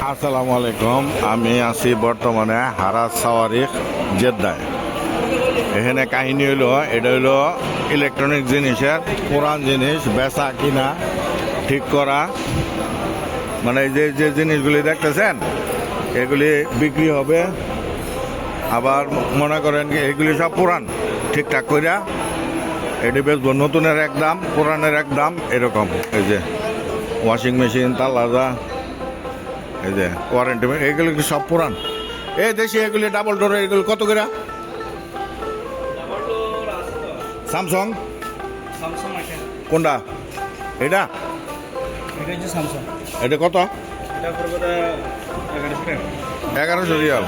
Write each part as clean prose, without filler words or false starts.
আসসালামু আলাইকুম। আমি আছি বর্তমানে হারাজ সাওয়ারিখ জেদ্দায়। এখানে কাহিনী হইল, এটা হইল ইলেকট্রনিক জিনিসের পুরান জিনিস বেচা কিনা ঠিক করা, মানে এই যে যে জিনিসগুলি দেখতেছেন এগুলি বিক্রি হবে। আবার মনে করেন কি এগুলি সব পুরান, ঠিকঠাক কইরা এটি বেচবো। নতুনের এক দাম, পুরানের এক দাম, এরকম। এই যে ওয়াশিং মেশিন, তালাজা, এই যে ওয়ারেন্টি, এগুলি কি সব পুরান। এই দেশি এগুলি ডাবল ডোর, এগুলি কত করে? স্যামসাং কোনটা? এটা এটা কত? 1100 রিয়াল।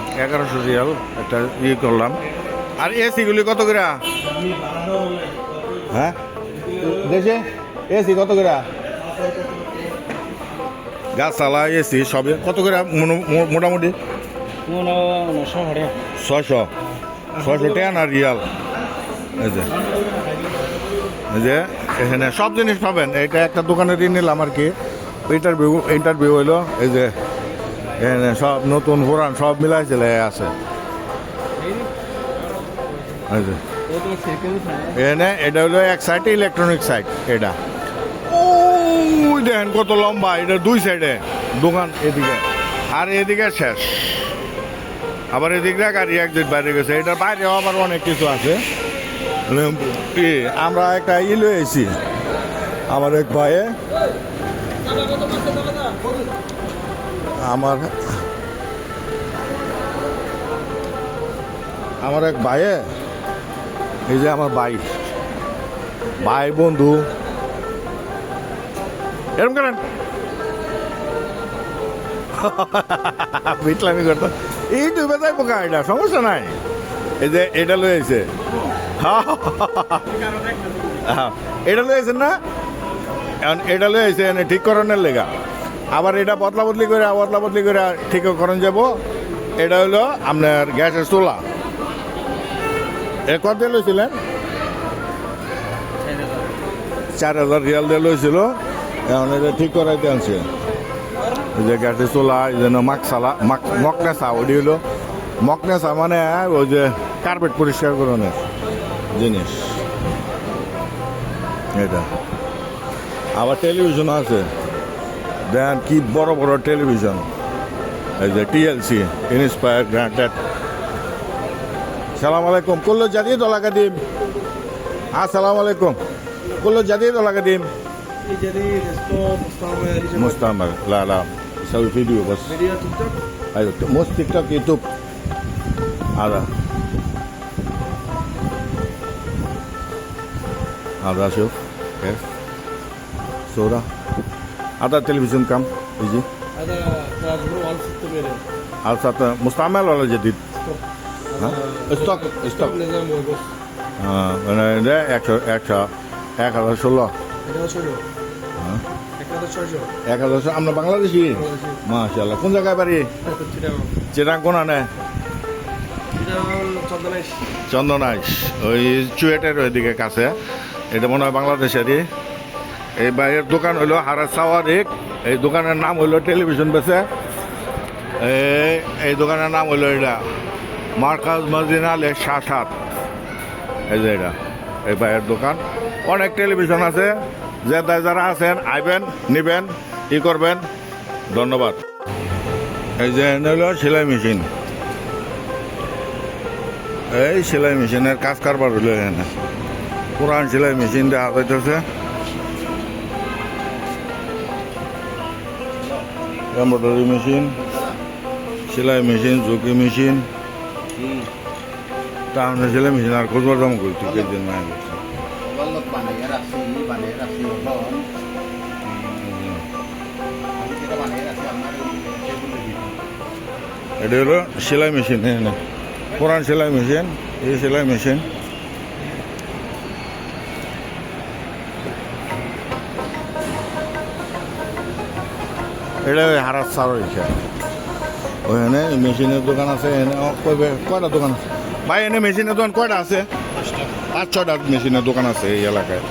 1100 রিয়াল একটা ইয়ে করলাম। আর এসিগুলি কত করে? হ্যাঁ দেশে এসি কত করে? গাছালা এসি সবে কত করে মোটামুটি? 600 টাকা না রিয়াল। এই যে এখানে সব জিনিস পাবেন। এটা একটা দোকানের নিলাম আর কি, ইন্টারভিউ হইলো। এই যে এখানে সব নতুন পুরান সব মিলাই চলে আছে। এখানে এটা হলো এক সাইডে ইলেকট্রনিক সাইড। এটা ওই দেখেন কত লম্বা, এটা দুই সাইডে দোকান, এদিকে আর এদিকে শেষ। আবার এদিকে গাড়ি একদিন বাইরে গেছে, এটার বাইরেও আবার অনেক কিছু আছে। আমরা একটা লয়েছি আমার এক ভাইয়ে, আমার এক ভাইয়ে, এই যে আমার ভাই বন্ধু এরকম করেন বিটলামি করতো। ইউটিউবে যাই পোকা, এটা সমস্যা নাই। এই যে এটা লয়েছে, এটা লয়েছেন না, এখন এটা লয়েছে ঠিক করানোর লেগা। আবার এটা বদলা বদলি করে ঠিক করেন যাব। এটা হলো আপনার গ্যাসের চুলা। কত দিয়ে লইছিলেন? 4000 রিয়াল দিয়ে লইছিল। এখন এটা ঠিক করাইতে আনছে। এই যে গ্যাসের চুলা, এই জন্য মকনেসা, ওটি হলো মকনেসা, মানে ওই যে কার্পেট পরিষ্কার করানোর জিনিস এটা। আবার টেলিভিশন আছে, দেন কি বড় বড় টেলিভিশন। এই যে TLC, ইন্সপায়ার গ্রান্টেড। সালাম আলাইকুম। কুল্লো জাদিদ ওয়ালা কাদিম। আসসালামু আলাইকুম। কুল্লো জাদিদ ওয়ালা কাদিم. مستعمل. لا سوي فيديو بس. فيديو تيك توك. ايوه مش تيك توك، يوتيوب. هذا شوف كيف صورة. هذا تلفزيون كم يجي؟ هذا تاجرو 1600 ريال. على مستعمل ولا جديد؟ ستوك نظام بس. মানে এটা 1016। 1000। আমরা বাংলাদেশি। মাশাআল্লাহ। কোন জায়গায় বাড়ি? চিটাগাং। কোন আনে? চন্দনাইশ, ওই চুয়েটের ওইদিকে কাছে। এটা মনে হয় বাংলাদেশেরই। এই বাইরের দোকান হইলো হারাজ সাওয়ারিখ। এই দোকানের নাম হইলো টেলিভিশন বেচে। এই দোকানের নাম হইলো এটা মার্কাজ মদিনা আল শাসাত। এই যে এটা এই বাইরের দোকান। অনেক টেলিভিশন আছে, জেদ্দায় যারা আছেন আইবেন, নিবেন, ই করবেন। ধন্যবাদ। এই যে হলো সেলাই মেশিন। এই সেলাই মেশিনের কাজ কারবার হইল এখানে। পুরান সেলাই মেশিন দেখা যাইতেছে। এমব্রয়ডারি মেশিন, সেলাই মেশিন, ঝুঁকি মেশিন। তাহলে সেলাই মেশিন আর খোঁজবার দাম করছি কেদিন না। এটা হলো সেলাই মেশিন, হ্যাঁ পুরান সেলাই মেশিন। এই সেলাই মেশিন এটা হারাজ সাওয়ারিখ। ওখানে মেশিনের দোকান আছে। কয়টা দোকান আছে ভাই? এনে মেশিনের দোকান কয়টা আছে? 5-6টা মেশিনের দোকান আছে এই এলাকায়।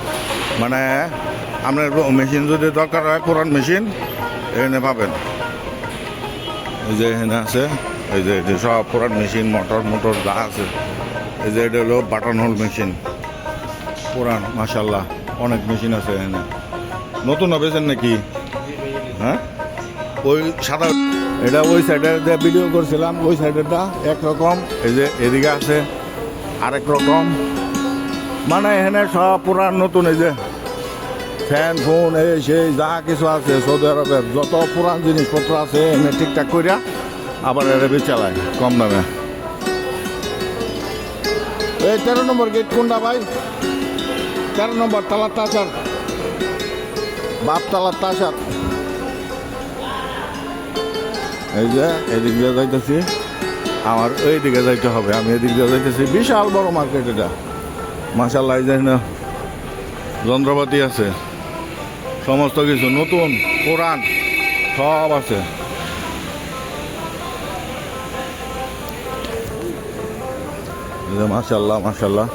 মানে আপনার মেশিন যদি দরকার হয় পুরান মেশিন এখানে পাবেন। এই যে এখানে আছে, এই যে সব পুরান মেশিন, মোটর যা আছে। এই যে এটা হলো বাটন হোল মেশিন, পুরান মাশাল্লাহ অনেক মেশিন আছে এখানে। নতুন হবেছেন নাকি? হ্যাঁ, ওই সাদা এটা ওই সাইডের যে ভিডিও করছিলাম ওই সাইডেরটা একরকম, এই যে এদিকে আছে আরেক রকম। মানে এখানে সব পুরান নতুন, এই যে ফ্যান ফোন এই সেই যা কিছু আছে সৌদি আরবের যত পুরান জিনিসপত্র আছে এনে ঠিকঠাক করিয়া আবার এরা চালায় কম দামে। এই 13 নম্বর গেট কোনটা ভাই? 13 নম্বর তালার তাসার, বাপ তালার তাসার। এই যে এদিক দিয়ে যাইতেছি, আমার ওই দিকে যাইতে হবে, আমি এদিক দিয়ে যাইতেছি। বিশাল বড় মার্কেট এটা মাশাল্লাহ। এই যে যন্ত্রপাতি আছে, সমস্ত কিছু নতুন পুরান সব আছে। মাশাল্লাহ মাশাল্লাহ।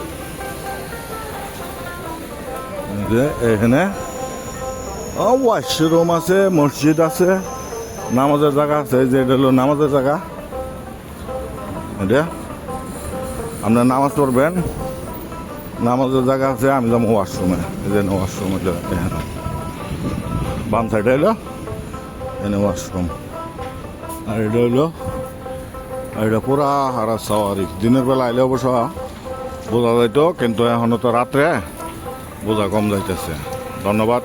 যে এখানে ওয়াশরুম আছে, মসজিদ আছে, নামাজের জায়গা আছে। যে এটা হলো নামাজের জায়গা, এটা আপনার নামাজ পড়বেন, নামাজের জায়গা আছে। আমি যাবো ওয়াশরুমে, এই যে ওয়াশরুম এটা এখানে বাম সাইডে হইলো এনে ওয়াশরুম। আর এটা হইলো, এটা পুরা হারা সাওয়ারি। দিনের বেলা আইলে অবশ্য বোঝা যাইতো, কিন্তু এখনো তো রাত্রে বোঝা কম যাইতেছে। ধন্যবাদ।